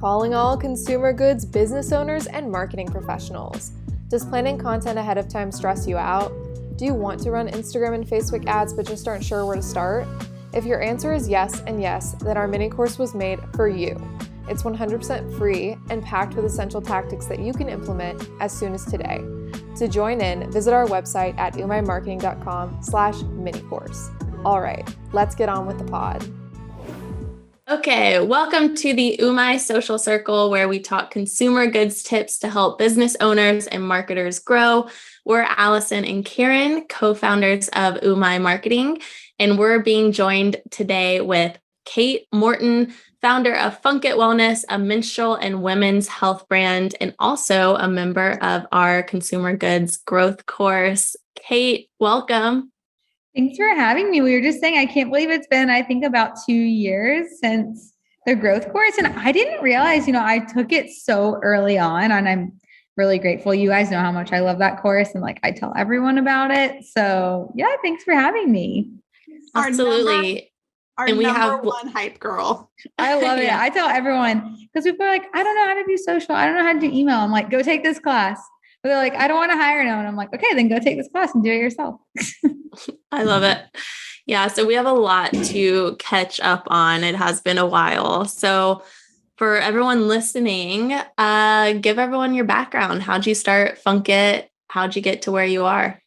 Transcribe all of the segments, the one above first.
Calling all consumer goods business owners and marketing professionals. Does planning content ahead of time stress you out? Do you want to run Instagram and Facebook ads but just aren't sure where to start? If your answer is yes and yes, then our mini course was made for you. It's 100% free and packed with essential tactics that you can implement as soon as today. To join in, visit our website at umaimarketing.com/mini-course. All right, let's get on with the pod. Okay, welcome to the UMAI Social Circle, where we talk consumer goods tips to help business owners and marketers grow. We're Allison and Karen, co-founders of UMAI Marketing, and we're being joined today with Kate Morton, founder of Funk It Wellness, a menstrual and women's health brand, and also a member of our consumer goods growth course. Kate, welcome. Thanks for having me. We were just saying, I can't believe it's been, I think, about 2 years since the growth course. And I didn't realize, I took it so early on, and I'm really grateful. You guys know how much I love that course, and I tell everyone about it. So yeah, thanks for having me. Absolutely. Our number one hype girl. I love it. I tell everyone, because people are like, I don't know how to do social. I don't know how to do email. I'm like, go take this class. But they're like, I don't want to hire no one. I'm like, okay, then go take this class and do it yourself. I love it. Yeah. So we have a lot to catch up on. It has been a while. So for everyone listening, give everyone your background. How'd you start Funk It? How'd you get to where you are?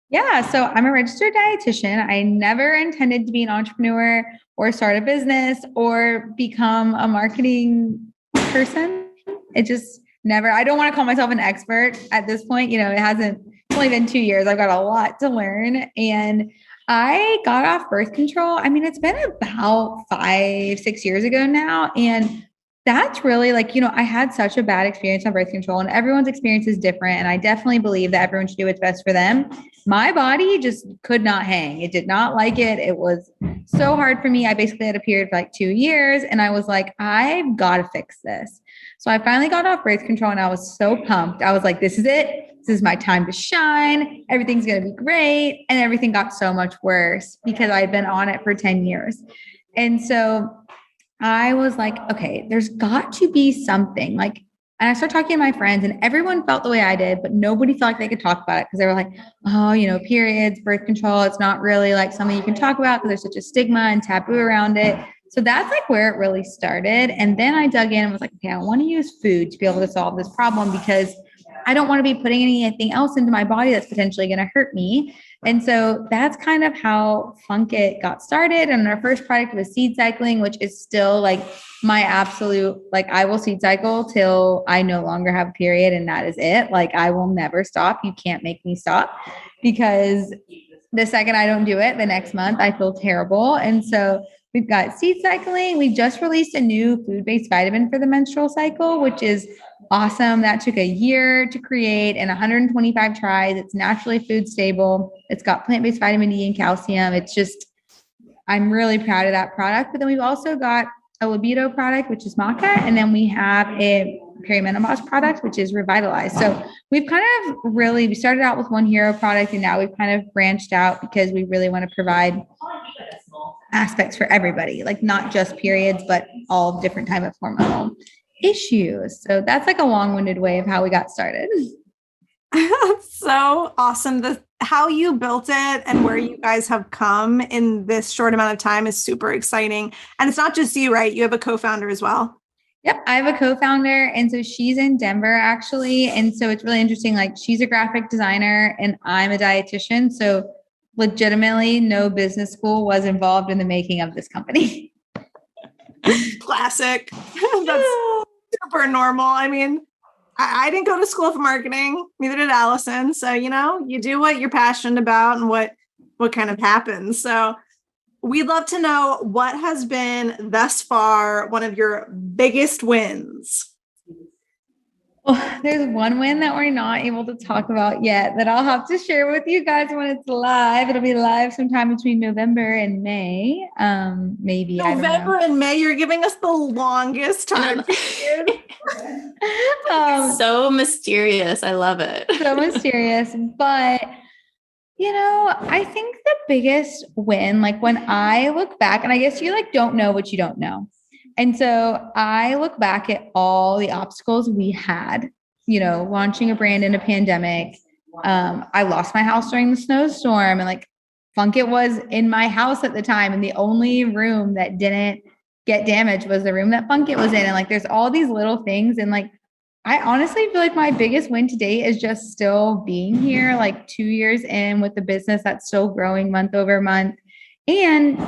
Yeah. So I'm a registered dietitian. I never intended to be an entrepreneur or start a business or become a marketing person. It just never, I don't want to call myself an expert at this point. It's only been 2 years. I've got a lot to learn. And I got off birth control. It's been about 5-6 years ago now. And that's really I had such a bad experience on birth control, and everyone's experience is different. And I definitely believe that everyone should do what's best for them. My body just could not hang. It did not like it. It was so hard for me. I basically had a period for 2 years, and I was like, I've got to fix this. So I finally got off birth control, and I was so pumped. I was like, this is it. This is my time to shine. Everything's going to be great. And everything got so much worse because I'd been on it for 10 years. And so I was like, okay, there's got to be something. And I started talking to my friends, and everyone felt the way I did, but nobody felt like they could talk about it because they were like, oh, periods, birth control, it's not really something you can talk about because there's such a stigma and taboo around it. So that's where it really started. And then I dug in and was like, okay, I want to use food to be able to solve this problem because I don't want to be putting anything else into my body that's potentially going to hurt me. And so that's kind of how Funk It got started. And our first product was seed cycling, which is still my absolute, I will seed cycle till I no longer have a period. And that is it. I will never stop. You can't make me stop, because the second I don't do it, the next month I feel terrible. And so we've got seed cycling. We just released a new food-based vitamin for the menstrual cycle, which is awesome. That took a year to create and 125 tries. It's naturally food stable. It's got plant-based vitamin D and calcium. I'm really proud of that product. But then we've also got a libido product, which is maca. And then we have a perimenopause product, which is Revitalize. So we started out with one hero product, and now we've kind of branched out because we really want to provide aspects for everybody, not just periods, but all different type of hormonal issues. So that's a long-winded way of how we got started. So awesome. How you built it and where you guys have come in this short amount of time is super exciting. And it's not just you, right? You have a co-founder as well. Yep. I have a co-founder. And so she's in Denver, actually. And so it's really interesting. She's a graphic designer and I'm a dietitian. So legitimately no business school was involved in the making of this company. Classic. That's super normal. I didn't go to school for marketing, neither did Allison. So, you do what you're passionate about and what kind of happens. So we'd love to know what has been thus far one of your biggest wins. Well, there's one win that we're not able to talk about yet that I'll have to share with you guys when it's live. It'll be live sometime between November and May. Maybe November and May. You're giving us the longest time period. So mysterious. I love it. So mysterious. But, I think the biggest win, when I look back, and I guess you don't know what you don't know. And so I look back at all the obstacles we had, launching a brand in a pandemic. I lost my house during the snowstorm, and like Funkit was in my house at the time. And the only room that didn't get damaged was the room that Funkit was in. And like, there's all these little things. And like, I honestly feel like my biggest win to date is just still being here, like 2 years in with the business that's still growing month over month. And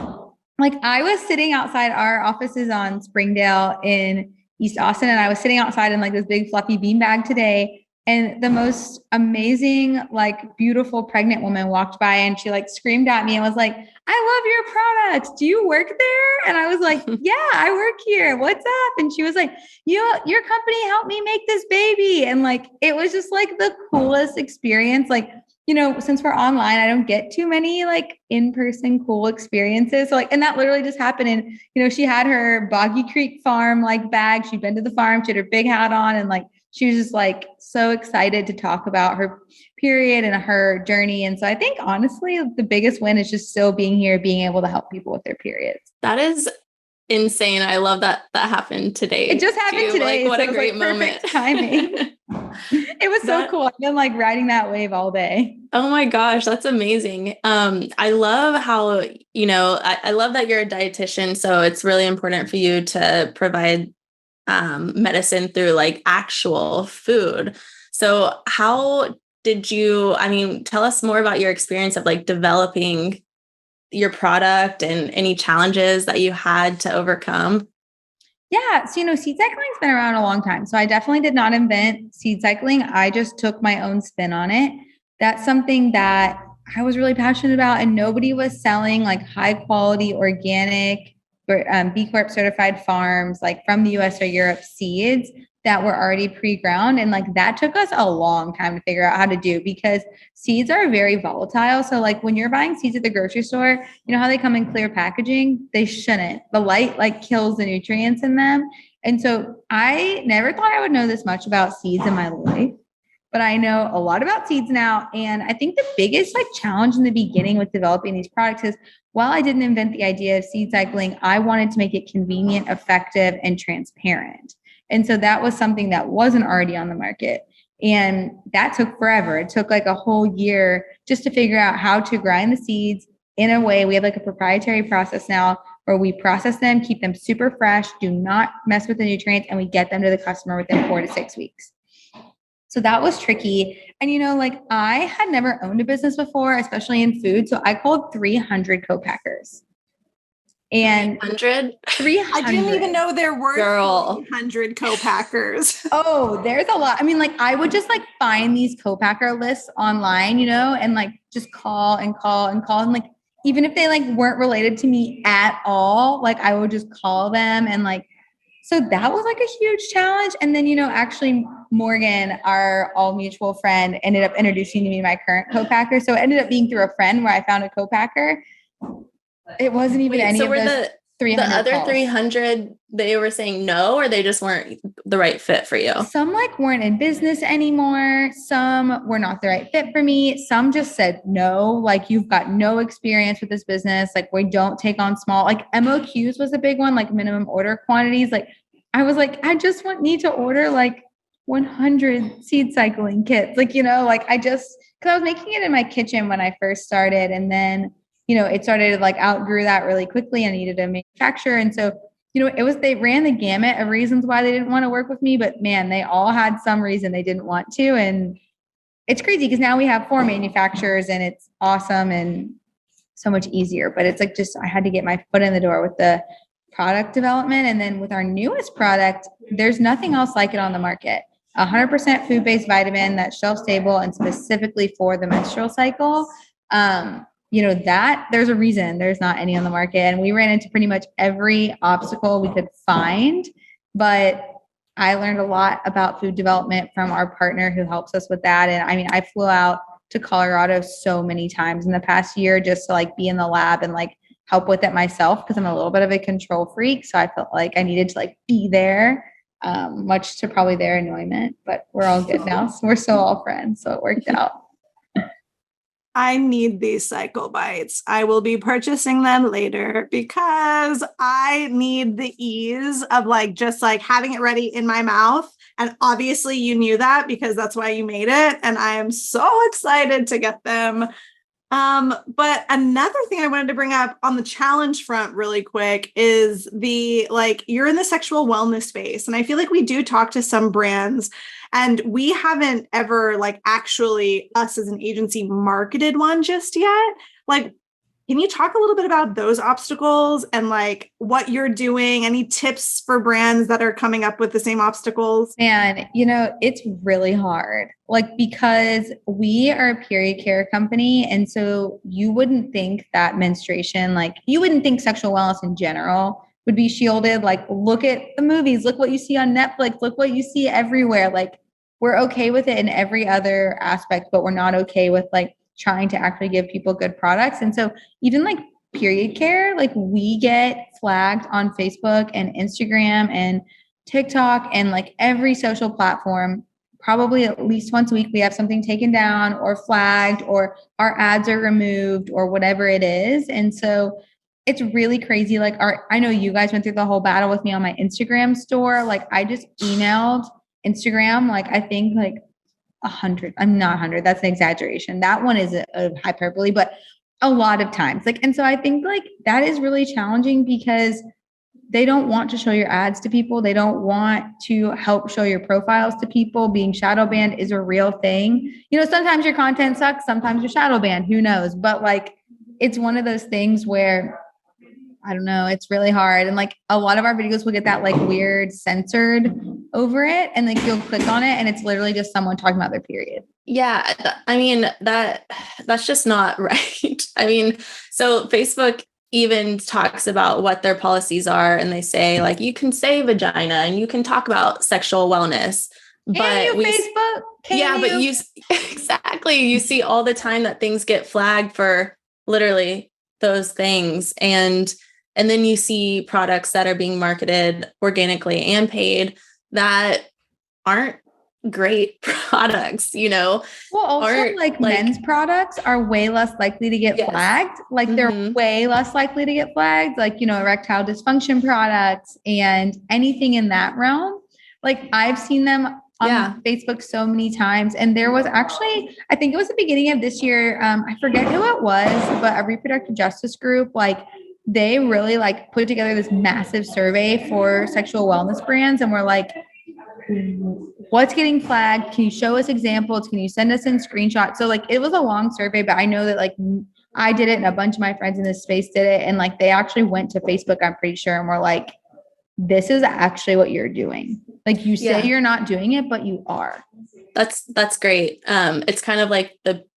like I was sitting outside, our offices on Springdale in East Austin, and I was sitting outside in like this big fluffy beanbag today. And the most amazing, like beautiful pregnant woman walked by, and she like screamed at me and was like, "I love your products. Do you work there?" And I was like, "Yeah, I work here. What's up?" And she was like, your company helped me make this baby." And like, it was just like the coolest experience. Like, since we're online, I don't get too many like in-person cool experiences. So like, and that literally just happened. And, she had her Boggy Creek farm like bag. She'd been to the farm. She had her big hat on, and like, she was just like so excited to talk about her period and her journey. And so I think honestly, the biggest win is just still being here, being able to help people with their periods. That is insane. I love that happened today. It just happened today. Like, what so a great like moment. Timing. It was so cool. I've been like riding that wave all day. Oh my gosh, that's amazing. I love how, I love that you're a dietitian. So it's really important for you to provide medicine through like actual food. So how did you, tell us more about your experience of like developing your product and any challenges that you had to overcome? Yeah. So, seed cycling's been around a long time. So I definitely did not invent seed cycling. I just took my own spin on it. That's something that I was really passionate about, and nobody was selling like high quality organic B Corp certified farms, like from the US or Europe, seeds that were already pre-ground. And like that took us a long time to figure out how to do, because seeds are very volatile. So like when you're buying seeds at the grocery store, you know how they come in clear packaging? They shouldn't. The light like kills the nutrients in them. And so I never thought I would know this much about seeds in my life, but I know a lot about seeds now. And I think the biggest like challenge in the beginning with developing these products is, while I didn't invent the idea of seed cycling, I wanted to make it convenient, effective, and transparent. And so that was something that wasn't already on the market. And that took forever. It took like a whole year just to figure out how to grind the seeds in a way. We have like a proprietary process now where we process them, keep them super fresh, do not mess with the nutrients, and we get them to the customer within 4 to 6 weeks. So that was tricky. And, like I had never owned a business before, especially in food. So I called 300 co-packers. And 300? I didn't even know there were 300 co-packers. Oh, there's a lot. Like I would just like find these co-packer lists online, and like just call and call and call. And like, even if they like weren't related to me at all, like I would just call them. And like, so that was like a huge challenge. And then, actually Morgan, our all mutual friend, ended up introducing me to my current co-packer. So it ended up being through a friend where I found a co-packer. It wasn't even any of those 300 the other calls. 300, they were saying no, or they just weren't the right fit for you? Some like weren't in business anymore. Some were not the right fit for me. Some just said no, like you've got no experience with this business. Like we don't take on small, like MOQs was a big one, like minimum order quantities. Like I was like, I just need to order like 100 seed cycling kits. Like, like because I was making it in my kitchen when I first started. And then, it started to like outgrew that really quickly and needed a manufacturer. And so, they ran the gamut of reasons why they didn't want to work with me, but man, they all had some reason they didn't want to. And it's crazy because now we have 4 manufacturers and it's awesome and so much easier, but it's like, I had to get my foot in the door with the product development. And then with our newest product, there's nothing else like it on the market. 100% food-based vitamin that's shelf stable and specifically for the menstrual cycle. That there's a reason there's not any on the market. And we ran into pretty much every obstacle we could find, but I learned a lot about food development from our partner who helps us with that. And I flew out to Colorado so many times in the past year just to like be in the lab and like help with it myself, because I'm a little bit of a control freak. So I felt like I needed to like be there, much to probably their annoyment, but we're all good now. So we're still all friends. So it worked out. I need these cycle bites. I will be purchasing them later because I need the ease of just having it ready in my mouth. And obviously you knew that because that's why you made it. And I am so excited to get them. But another thing I wanted to bring up on the challenge front really quick is you're in the sexual wellness space. And I feel like we do talk to some brands and we haven't ever actually us as an agency marketed one just yet. Can you talk a little bit about those obstacles and what you're doing? Any tips for brands that are coming up with the same obstacles? Man, it's really hard. Because we are a period care company. And so you wouldn't think that menstruation, you wouldn't think sexual wellness in general would be shielded. Look at the movies, look what you see on Netflix, look what you see everywhere. We're okay with it in every other aspect, but we're not okay with trying to actually give people good products. And so even period care, we get flagged on Facebook and Instagram and TikTok and every social platform. Probably at least once a week, we have something taken down or flagged or our ads are removed or whatever it is. And so it's really crazy. I know you guys went through the whole battle with me on my Instagram store. I just emailed Instagram, I think 100, I'm not 100. That's an exaggeration. That one is a hyperbole, but a lot of times. And so I think that is really challenging because they don't want to show your ads to people. They don't want to help show your profiles to people. Being shadow banned is a real thing. Sometimes your content sucks. Sometimes you're shadow banned. Who knows? But it's one of those things where I don't know. It's really hard. And a lot of our videos will get that weird censored over it. And you'll click on it and it's literally just someone talking about their period. Yeah. I mean, that's just not right. I mean, so Facebook even talks about what their policies are. And they say you can say vagina and you can talk about sexual wellness. But Facebook? But you exactly. You see all the time that things get flagged for literally those things. And then you see products that are being marketed organically and paid that aren't great products, Well, also men's products are way less likely to get flagged. They're way less likely to get flagged, erectile dysfunction products and anything in that realm. I've seen them on Facebook so many times. And there was actually, I think it was the beginning of this year. I forget who it was, but a reproductive justice group, they really put together this massive survey for sexual wellness brands. And we're what's getting flagged? Can you show us examples? Can you send us in screenshots? So it was a long survey, but I know that I did it and a bunch of my friends in this space did it. And they actually went to Facebook, I'm pretty sure. And we're this is actually what you're doing. You say you're not doing it, but you are. That's great. It's kind of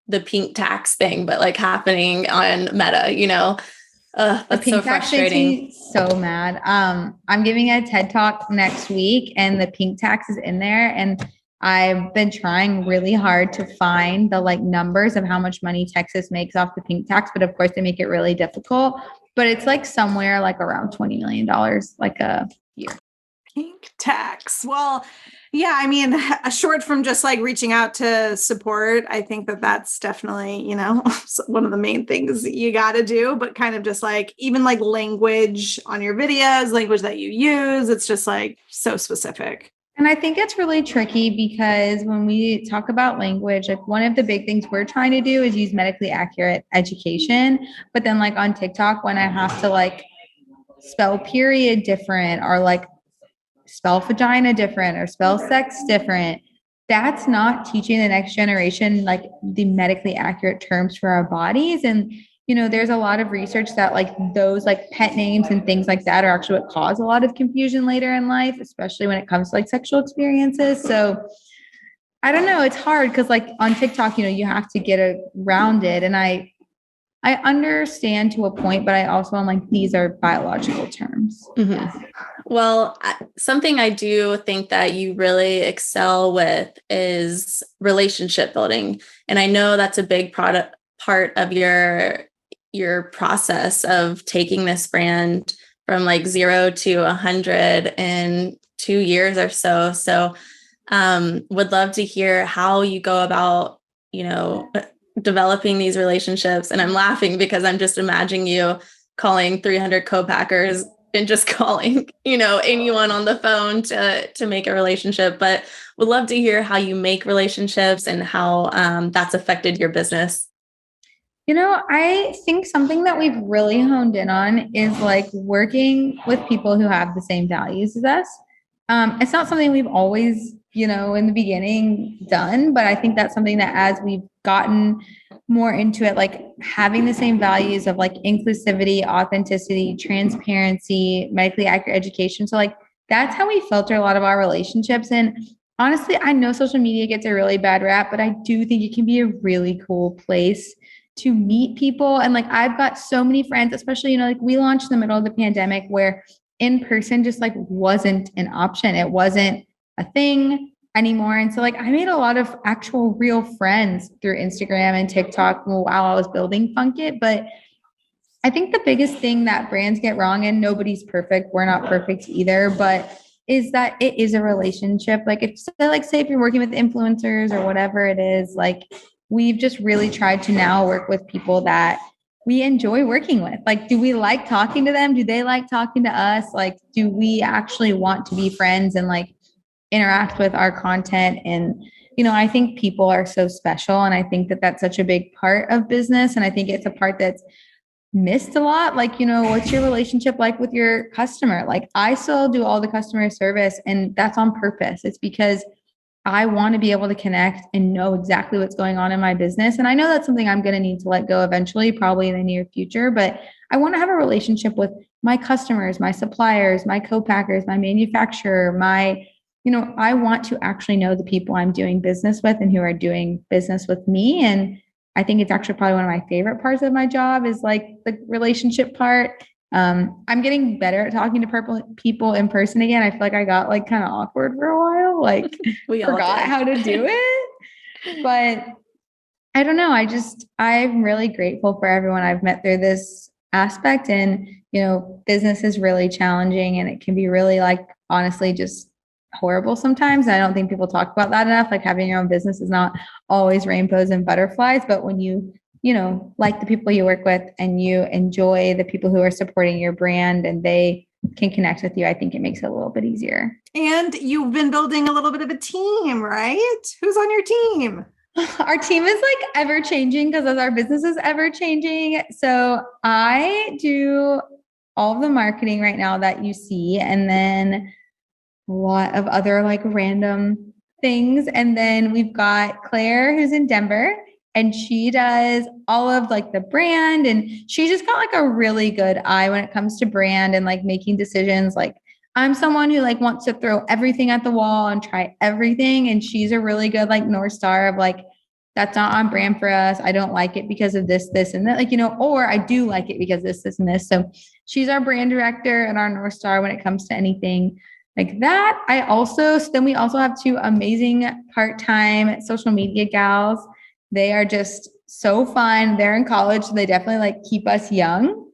the pink tax thing, but happening on Meta, that's so frustrating. Makes me so mad. I'm giving a TED talk next week and the pink tax is in there. And I've been trying really hard to find the numbers of how much money Texas makes off the pink tax. But of course they make it really difficult, but it's somewhere around $20 million a year. Pink tax. Well, yeah, I mean, short from just reaching out to support, I think that's definitely, one of the main things that you got to do, but kind of just even language on your videos, language that you use, it's just so specific. And I think it's really tricky because when we talk about language, one of the big things we're trying to do is use medically accurate education. But then on TikTok, when I have to spell period different or spell vagina different or spell sex different, that's not teaching the next generation the medically accurate terms for our bodies. And there's a lot of research that those pet names and things like that are actually what cause a lot of confusion later in life, especially when it comes to sexual experiences. So I don't know, it's hard because on TikTok, you have to get around it. And I understand to a point, but I also am these are biological terms. Mm-hmm. Well, something I do think that you really excel with is relationship building. And I know that's a big part of your process of taking this brand from 0 to 100 in 2 years or so. So would love to hear how you go about, developing these relationships. And I'm laughing because I'm just imagining you calling 300 co-packers and just calling, anyone on the phone to make a relationship. But would love to hear how you make relationships and how that's affected your business. I think something that we've really honed in on is like working with people who have the same values as us. It's not something we've always, in the beginning done, but I think that's something that as we've gotten more into it, like having the same values of like inclusivity, authenticity, transparency, medically accurate education. So like, that's how we filter a lot of our relationships. And honestly, I know social media gets a really bad rap, but I do think it can be a really cool place to meet people. And like, I've got so many friends, especially, like we launched in the middle of the pandemic where in person just like wasn't an option. It wasn't a thing anymore. And so like, I made a lot of actual real friends through Instagram and TikTok while I was building Funk It. But I think the biggest thing that brands get wrong, and nobody's perfect, we're not perfect either, but is that it is a relationship. Like say if you're working with influencers or whatever it is, like we've just really tried to now work with people that we enjoy working with. Like, do we like talking to them? Do they like talking to us? Like, do we actually want to be friends and like interact with our content? And, I think people are so special. And I think that that's such a big part of business. And I think it's a part that's missed a lot. Like, what's your relationship like with your customer? Like, I still do all the customer service, and that's on purpose. It's because I want to be able to connect and know exactly what's going on in my business. And I know that's something I'm going to need to let go eventually, probably in the near future, but I want to have a relationship with my customers, my suppliers, my co-packers, my manufacturer, I want to actually know the people I'm doing business with and who are doing business with me. And I think it's actually probably one of my favorite parts of my job is like the relationship part. I'm getting better at talking to people in person again. I feel like I got like kind of awkward for a while, like we forgot how to do it. But I don't know. I'm really grateful for everyone I've met through this aspect. And, business is really challenging and it can be really like, honestly, just horrible sometimes. I don't think people talk about that enough. Like having your own business is not always rainbows and butterflies, but when you like the people you work with and you enjoy the people who are supporting your brand and they can connect with you, I think it makes it a little bit easier. And you've been building a little bit of a team, right? Who's on your team? Our team is like ever changing because as our business is ever changing. So I do all of the marketing right now that you see, and then a lot of other like random things. And then we've got Claire who's in Denver. And she does all of like the brand, and she just got like a really good eye when it comes to brand and like making decisions. Like I'm someone who like wants to throw everything at the wall and try everything. And she's a really good like North Star of like, that's not on brand for us. I don't like it because of this, and that, like, or I do like it because this, and this. So she's our brand director and our North Star when it comes to anything like that. Then we also have two amazing part-time social media gals. They are just so fun. They're in college. So they definitely like keep us young,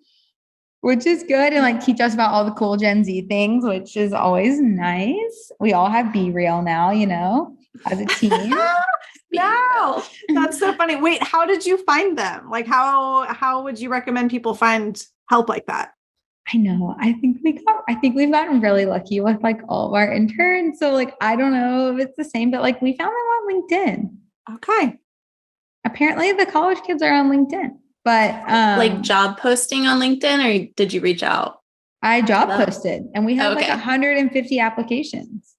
which is good. And like teach us about all the cool Gen Z things, which is always nice. We all have Be Real now, as a team. No, that's so funny. Wait, how did you find them? Like how would you recommend people find help like that? I know. I think we've gotten really lucky with like all of our interns. So like, I don't know if it's the same, but like we found them on LinkedIn. Okay. Apparently the college kids are on LinkedIn, but like job posting on LinkedIn, or did you reach out? I job posted and we had like 150 applications.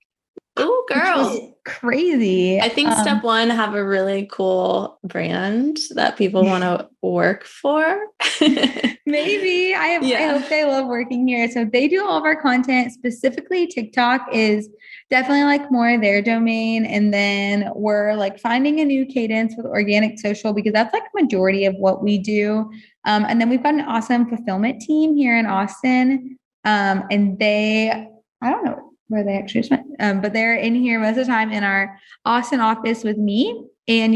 Oh, girl. Which was crazy. I think step one, have a really cool brand that people want to work for. Maybe. I hope they love working here. So they do all of our content. Specifically, TikTok is definitely like more their domain. And then we're like finding a new cadence with organic social because that's like majority of what we do. And then we've got an awesome fulfillment team here in Austin. And I don't know where they actually just went, but they're in here most of the time in our Austin office with me. And,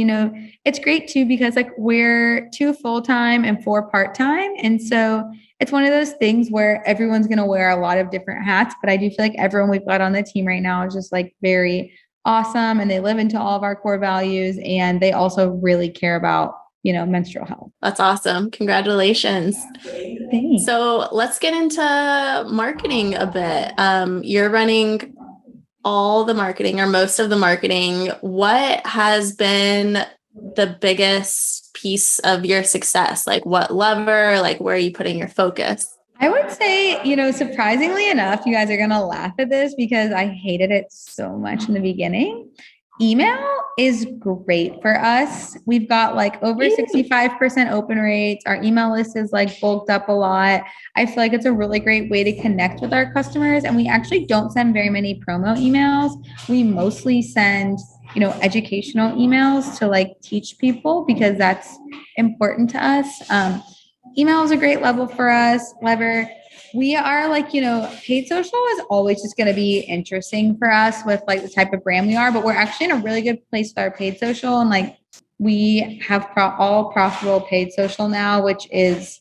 it's great too, because like we're 2 full-time and 4 part-time. And so it's one of those things where everyone's going to wear a lot of different hats, but I do feel like everyone we've got on the team right now is just like very awesome. And they live into all of our core values. And they also really care about menstrual health. That's awesome. Congratulations. Thanks. So let's get into marketing a bit. You're running all the marketing or most of the marketing. What has been the biggest piece of your success? Like what lever, like where are you putting your focus? I would say, surprisingly enough, you guys are going to laugh at this because I hated it so much in the beginning. Email is great for us. We've got like over 65% open rates. Our email list is like bulked up a lot. I feel like it's a really great way to connect with our customers. And we actually don't send very many promo emails. We mostly send, educational emails to like teach people because that's important to us. Email is a great lever. We are like, paid social is always just going to be interesting for us with like the type of brand we are, but we're actually in a really good place with our paid social. And like, we have all profitable paid social now, which is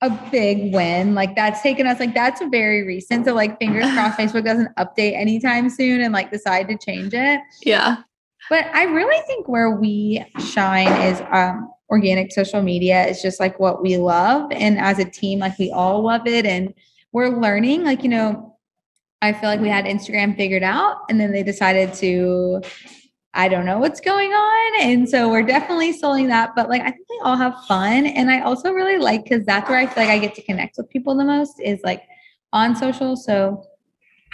a big win. Like that's taken us, like that's very recent. So like fingers crossed Facebook doesn't update anytime soon and like decide to change it. Yeah. But I really think where we shine is, organic social media is just like what we love. And as a team, like we all love it. And we're learning, like, I feel like we had Instagram figured out and then they decided to, I don't know what's going on. And so we're definitely selling that, but like, I think we all have fun. And I also really like, cause that's where I feel like I get to connect with people the most is like on social. So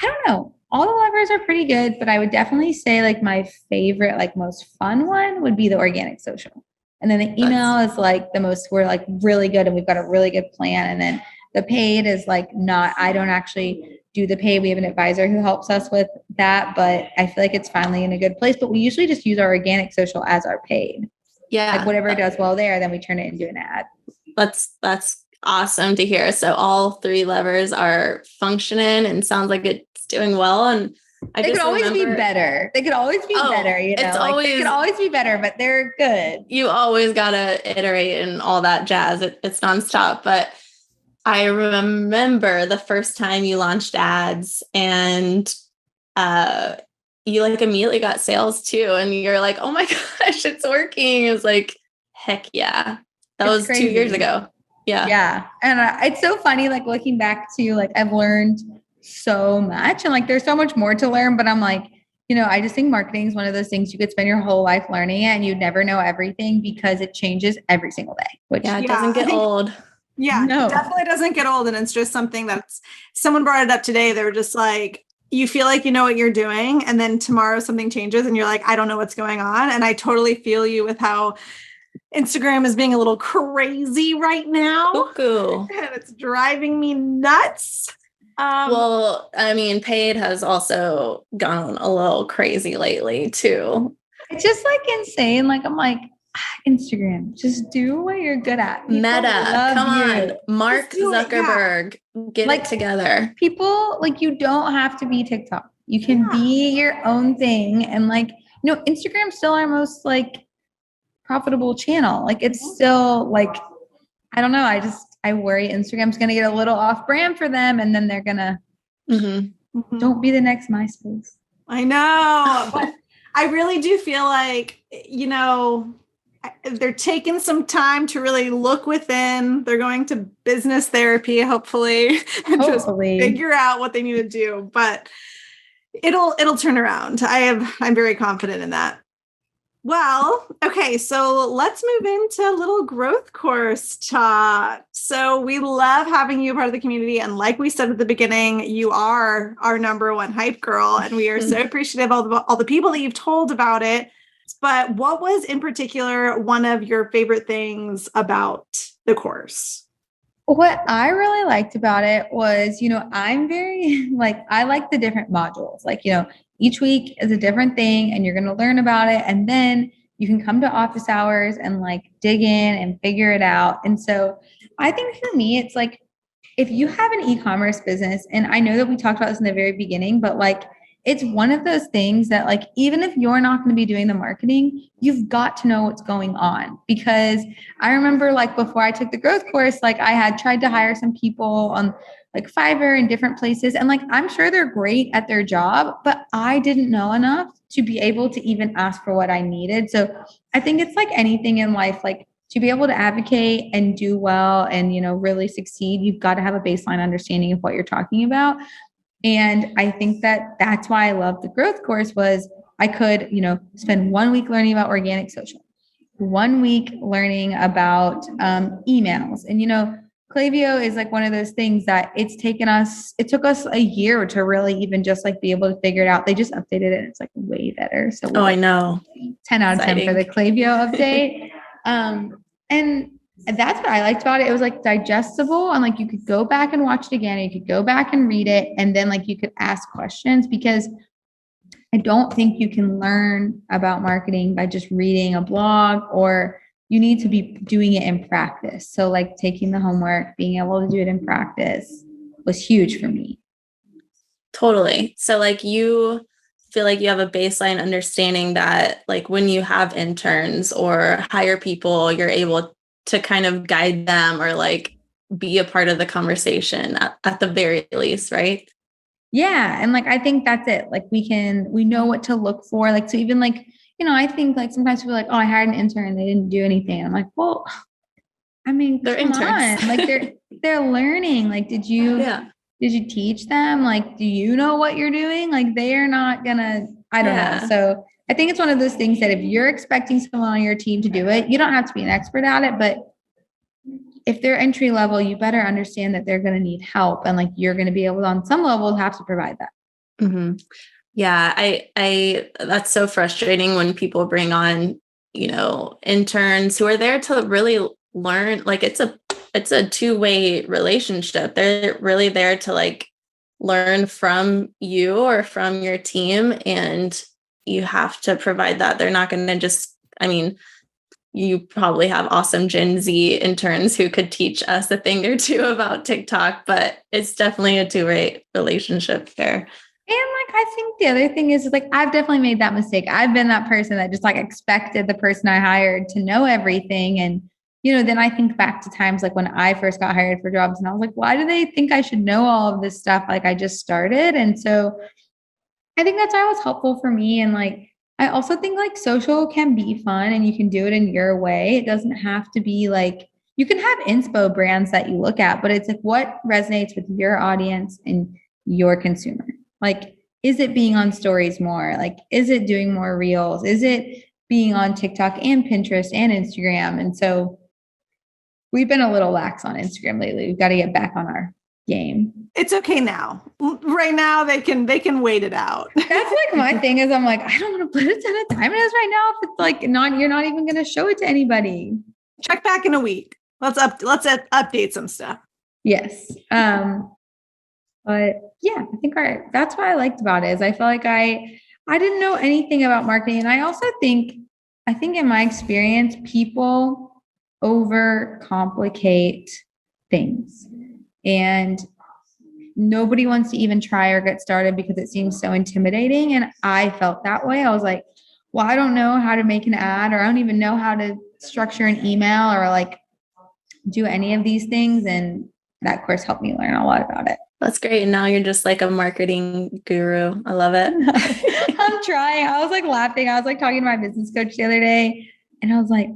I don't know. All the levers are pretty good, but I would definitely say like my favorite, like most fun one would be the organic social. And then the email is like the most, we're like really good and we've got a really good plan. And then the paid is like I don't actually do the paid. We have an advisor who helps us with that, but I feel like it's finally in a good place. But we usually just use our organic social as our paid. Yeah. Like whatever does well there, then we turn it into an ad. That's awesome to hear. So all three levers are functioning and sounds like it's doing well. And they could always be better. They could always be better. It's always, they could always be better, but they're good. You always got to iterate and all that jazz. It's nonstop. But I remember the first time you launched ads and you like immediately got sales too. And you're like, oh my gosh, it's working. It was like, heck yeah. That was crazy. 2 years ago. Yeah. Yeah. And it's so funny, like looking back to like, I've learned so much and like, there's so much more to learn, but I'm like, I just think marketing is one of those things you could spend your whole life learning it and you'd never know everything because it changes every single day, which it doesn't get old. Yeah, no. It definitely doesn't get old. And it's just something someone brought it up today. They were just like, you feel like you know what you're doing. And then tomorrow something changes and you're like, I don't know what's going on. And I totally feel you with how Instagram is being a little crazy right now. Cuckoo. And it's driving me nuts. Well, I mean, paid has also gone a little crazy lately too. It's just like insane. Like, I'm like, Instagram, just do what you're good at. People Meta, come on. Mark Zuckerberg, get it together. People, like, you don't have to be TikTok. You can be your own thing. And like, Instagram's still our most like profitable channel. Like it's still like, I don't know. I worry Instagram's going to get a little off brand for them. And then they're going to, don't be the next MySpace. I know. But I really do feel like, they're taking some time to really look within. They're going to business therapy, hopefully, and just figure out what they need to do. But it'll turn around. I'm very confident in that. Well, okay, so let's move into a little growth course talk. So we love having you a part of the community. And like we said at the beginning, you are our number one hype girl. And we are so appreciative of all the people that you've told about it. But what was in particular one of your favorite things about the course? What I really liked about it was, I'm very I like the different modules. Each week is a different thing and you're going to learn about it. And then you can come to office hours and dig in and figure it out. And so I think for me, it's if you have an e-commerce business, and I know that we talked about this in the very beginning, but it's one of those things that even if you're not going to be doing the marketing, you've got to know what's going on. Because I remember before I took the growth course, I had tried to hire some people on like Fiverr and different places. And like, I'm sure they're great at their job, but I didn't know enough to be able to even ask for what I needed. So I think it's like anything in life, like to be able to advocate and do well and, really succeed, you've got to have a baseline understanding of what you're talking about. And I think that that's why I love the growth course was I could, spend 1 week learning about organic social, 1 week learning about emails. And, Klaviyo is like one of those things that it took us a year to really even just like be able to figure it out. They just updated it. It's like way better. So I know. 10 out of 10 for the Klaviyo update. And that's what I liked about it. It was like digestible and like you could go back and watch it again. And you could go back and read it. And then like you could ask questions because I don't think you can learn about marketing by just reading a blog, or you need to be doing it in practice. So like taking the homework, being able to do it in practice was huge for me. Totally. So like you feel like you have a baseline understanding that like when you have interns or hire people, you're able to kind of guide them or like be a part of the conversation at the very least, right? Yeah. And like, I think that's it. Like we know what to look for. Like, so even like, I think like sometimes people are like, oh, I hired an intern, they didn't do anything. I'm like, well, I mean, they're interns. Like they're learning. Like, did you teach them? Like, do you know what you're doing? Like, they are not gonna, I don't know. So I think it's one of those things that if you're expecting someone on your team to do it, you don't have to be an expert at it, but if they're entry level, you better understand that they're going to need help. And like, you're going to be able to, on some level, have to provide that. Mm-hmm. Yeah. I that's so frustrating when people bring on, interns who are there to really learn. Like it's a two-way relationship. They're really there to like learn from you or from your team. And you have to provide that. They're not going to just, you probably have awesome Gen Z interns who could teach us a thing or two about TikTok, but it's definitely a two-way relationship there. And like, I think the other thing is like, I've definitely made that mistake. I've been that person that just like expected the person I hired to know everything. And, then I think back to times like when I first got hired for jobs and I was like, why do they think I should know all of this stuff? Like I just started. And so I think that's why it was helpful for me. And like, I also think like social can be fun and you can do it in your way. It doesn't have to be like, you can have inspo brands that you look at, but it's like what resonates with your audience and your consumer. Like, is it being on stories more? Like, is it doing more reels? Is it being on TikTok and Pinterest and Instagram? And so we've been a little lax on Instagram lately. We've got to get back on our game. It's okay now. Right now they can wait it out. That's like my thing is I'm like, I don't want to put a ton of time in this right now. If it's like you're not even going to show it to anybody. Check back in a week. Let's update some stuff. Yes. But yeah, I think that's what I liked about it is I felt like I didn't know anything about marketing. And I also think in my experience, people overcomplicate things and nobody wants to even try or get started because it seems so intimidating. And I felt that way. I was like, well, I don't know how to make an ad, or I don't even know how to structure an email or like do any of these things. And that course helped me learn a lot about it. That's great. And now you're just like a marketing guru. I love it. I'm trying. I was like laughing. I was like talking to my business coach the other day and I was like,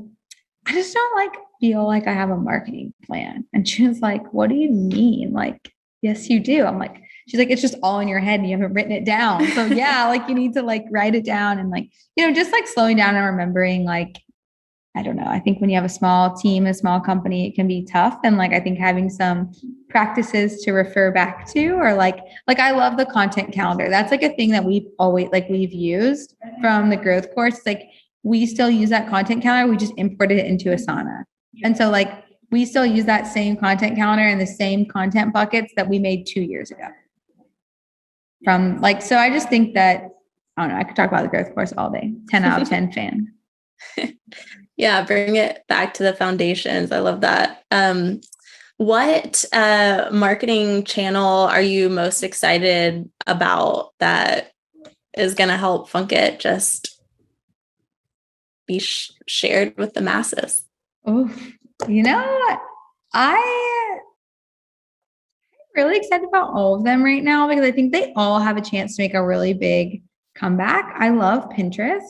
I just don't like feel like I have a marketing plan. And she was like, what do you mean? Like, yes, you do. I'm like, she's like, it's just all in your head and you haven't written it down. So yeah, like you need to like write it down and like, just like slowing down and remembering like, I don't know. I think when you have a small team, a small company, it can be tough. And like, I think having some practices to refer back to, or like I love the content calendar. That's like a thing that we've used from the growth course. Like we still use that content calendar. We just imported it into Asana. And so like, we still use that same content calendar and the same content buckets that we made 2 years ago. So I just think that, I don't know, I could talk about the growth course all day. 10 out of 10 fan. Yeah, bring it back to the foundations. I love that. What marketing channel are you most excited about that is going to help Funkit just be shared with the masses? Oh, I really excited about all of them right now because I think they all have a chance to make a really big comeback. I love Pinterest.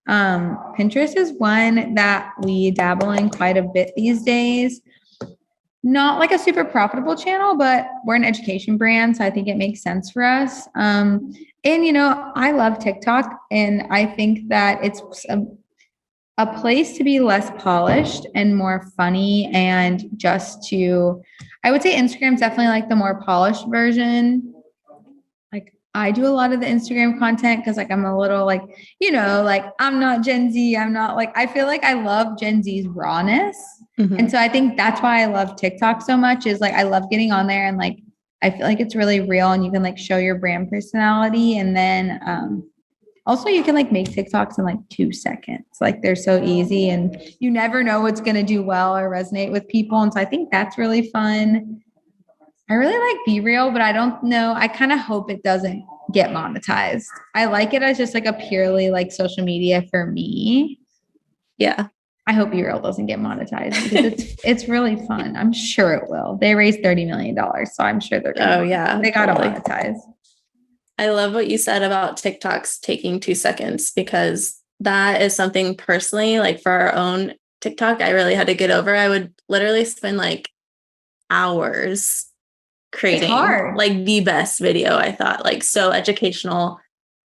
Pinterest is one that we dabble in quite a bit these days. Not like a super profitable channel, but we're an education brand, so I think it makes sense for us. And I love TikTok, and I think that it's a place to be less polished and more funny, and I would say Instagram's definitely like the more polished version. Like I do a lot of the Instagram content because like I'm a little like, like I'm not Gen Z. I'm not like, I feel like I love Gen Z's rawness. Mhm. And so I think that's why I love TikTok so much is like, I love getting on there and like, I feel like it's really real and you can like show your brand personality. And then, also you can like make TikToks in like 2 seconds. Like they're so easy and you never know what's going to do well or resonate with people. And so I think that's really fun. I really like Be Real, but I don't know. I kind of hope it doesn't get monetized. I like it as just like a purely like social media for me. Yeah. I hope Be Real doesn't get monetized because it's really fun. I'm sure it will. They raised $30 million, so I'm sure they're going to. Oh yeah. They got to totally. monetize. I love what you said about TikToks taking 2 seconds because that is something personally, like for our own TikTok, I really had to get over. I would literally spend like hours creating like the best video. I thought like so educational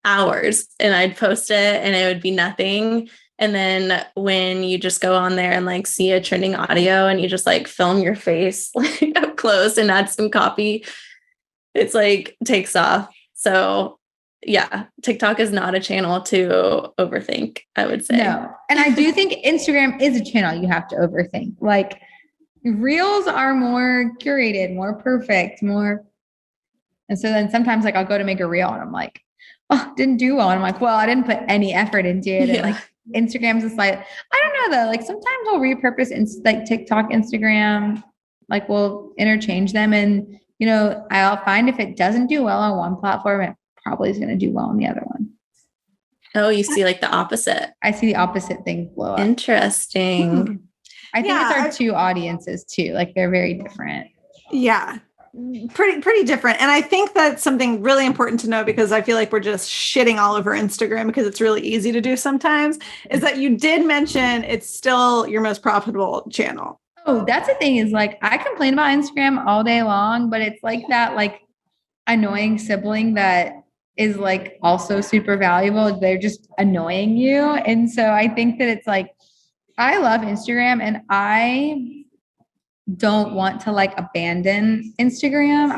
hours, and I'd post it and it would be nothing. And then when you just go on there and like see a trending audio and you just like film your face like up close and add some copy, it's like takes off. So yeah, TikTok is not a channel to overthink, I would say. No. And I do think Instagram is a channel you have to overthink. Like Reels are more curated, more perfect, more. And so then sometimes like I'll go to make a reel and I'm like, oh, didn't do well. And I'm like, well, I didn't put any effort into it. And like Instagram's just like, I don't know though. Like sometimes we'll repurpose like TikTok, Instagram, like we'll interchange them. And, I'll find if it doesn't do well on one platform, it probably is going to do well on the other one. Oh, you see like the opposite. I see the opposite thing blow up. Interesting. I think it's our two audiences too. Like they're very different. Yeah. Pretty different. And I think that's something really important to know because I feel like we're just shitting all over Instagram because it's really easy to do sometimes, is that you did mention it's still your most profitable channel. Oh, that's the thing is like, I complain about Instagram all day long, but it's like that, like annoying sibling that is like also super valuable. They're just annoying you. And so I think that it's like, I love Instagram and I don't want to like abandon Instagram.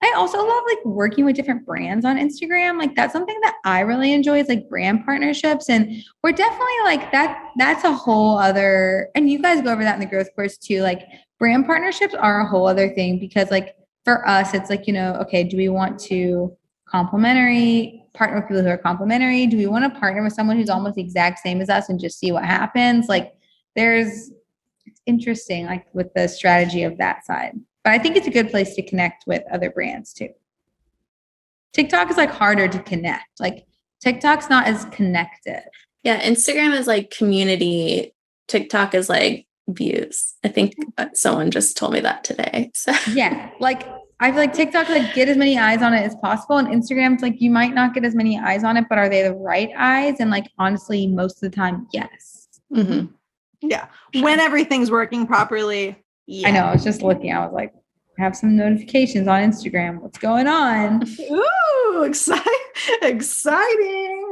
I also love like working with different brands on Instagram. Like that's something that I really enjoy is like brand partnerships. And we're definitely like that's a whole other, and you guys go over that in the growth course too. Like brand partnerships are a whole other thing because like for us, it's like, okay, do we want to partner with people who are complementary? Do we want to partner with someone who's almost the exact same as us and just see what happens? Like it's interesting, like with the strategy of that side. But I think it's a good place to connect with other brands too. TikTok is like harder to connect. Like TikTok's not as connected. Yeah. Instagram is like community. TikTok is like views. I think someone just told me that today. So yeah, like I feel like TikTok, like get as many eyes on it as possible. And Instagram's like, you might not get as many eyes on it, but are they the right eyes? And like, honestly, most of the time, yes. Mm-hmm. Yeah. Sure. When everything's working properly. Yeah. I know. I was just looking. I was like, I have some notifications on Instagram. What's going on? Ooh, exciting.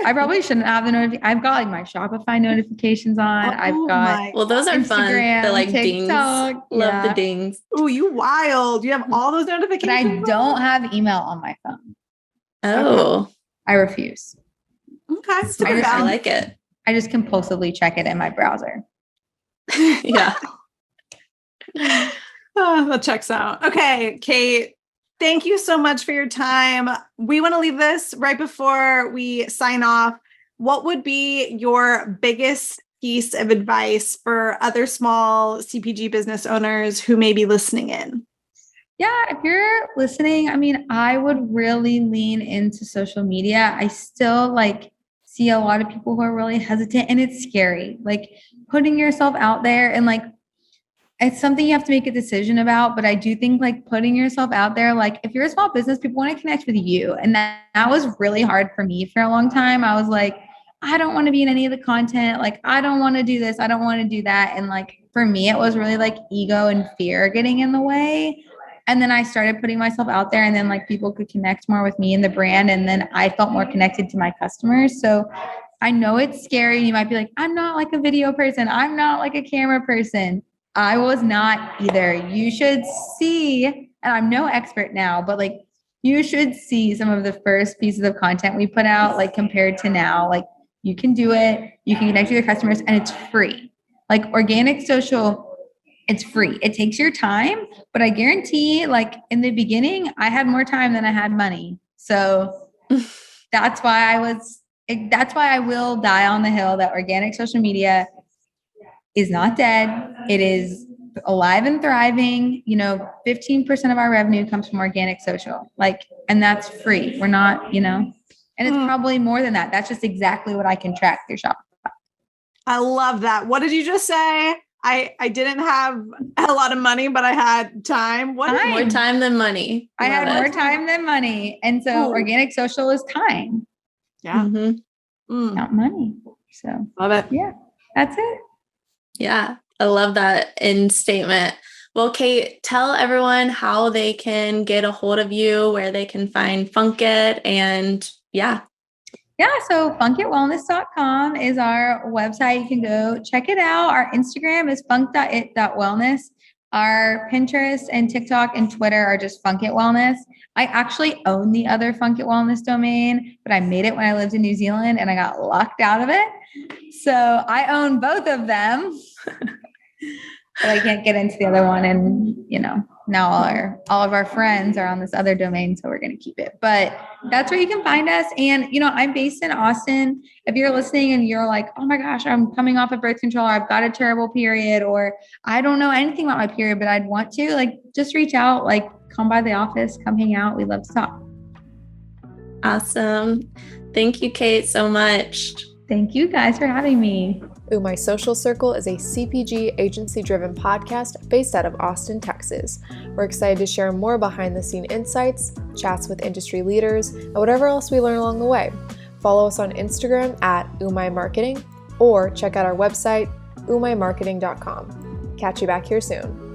I probably shouldn't have the notification. I've got like my Shopify notifications on. I've got well, those are Instagram, fun. The like TikTok, dings. Love the dings. Ooh, you wild. You have all those notifications. But I don't have email on my phone. Oh. Okay. I refuse. Okay. I like it. I just compulsively check it in my browser. Yeah. That checks out. Okay, Kate, thank you so much for your time. We want to leave this right before we sign off. What would be your biggest piece of advice for other small CPG business owners who may be listening in? Yeah, if you're listening, I mean, I would really lean into social media. I still like see a lot of people who are really hesitant and it's scary. Like putting yourself out there and like it's something you have to make a decision about, but I do think like putting yourself out there, like if you're a small business, people want to connect with you. And that was really hard for me for a long time. I was like, I don't want to be in any of the content. Like, I don't want to do this. I don't want to do that. And like, for me, it was really like ego and fear getting in the way. And then I started putting myself out there, and then like people could connect more with me and the brand. And then I felt more connected to my customers. So I know it's scary. You might be like, I'm not like a video person. I'm not like a camera person. I was not either. You should see, and I'm no expert now, but like you should see some of the first pieces of content we put out, like compared to now. Like you can do it. You can connect with your customers, and it's free. Like organic social, it's free. It takes your time, but I guarantee like in the beginning, I had more time than I had money. So that's why I will die on the hill that organic social media is not dead. It is alive and thriving. 15% of our revenue comes from organic social, and that's free. We're not, and it's probably more than that. That's just exactly what I can track through Shopify. I love that. What did you just say? I didn't have a lot of money, but I had time. More time than money. I had more time than money. And so organic social is time. Yeah. Not money. So love it. Yeah, that's it. Yeah, I love that end statement. Well, Kate, tell everyone how they can get a hold of you, where they can find Funkit, and Yeah, so funkitwellness.com is our website. You can go check it out. Our Instagram is funk.it.wellness. Our Pinterest and TikTok and Twitter are just Funkit Wellness. I actually own the other Funkit Wellness domain, but I made it when I lived in New Zealand and I got locked out of it. So I own both of them, but I can't get into the other one. And, now all of our friends are on this other domain, so we're going to keep it. But that's where you can find us. And, I'm based in Austin. If you're listening and you're like, oh my gosh, I'm coming off of birth control, or I've got a terrible period, or I don't know anything about my period, but I'd want to, just reach out, come by the office, come hang out. We'd love to talk. Awesome. Thank you, Kate, so much. Thank you guys for having me. UMAI Social Circle is a CPG agency-driven podcast based out of Austin, Texas. We're excited to share more behind-the-scene insights, chats with industry leaders, and whatever else we learn along the way. Follow us on Instagram at UMAI Marketing, or check out our website, umaimarketing.com. Catch you back here soon.